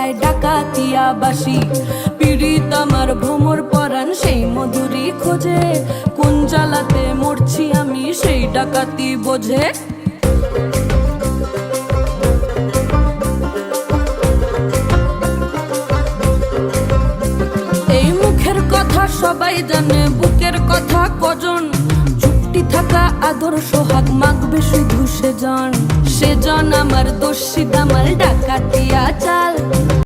বাজায় ডাকাতিয়া বাসি। পীড়িত আমার ভ্রমর পরাণ সেই মধুরী খোঁজে, কোন জ্বালাতে মরছি আমি সেই ডাকাতি বোঝে। এই মুখের কথা সবাই জানে, বুকের কথা কজন, চুপটি থাকা আদর সোহাগ মাগবে শুধু সেজন। সেজন আমার দস্যি দামাল ডাকাতিয়া চাল।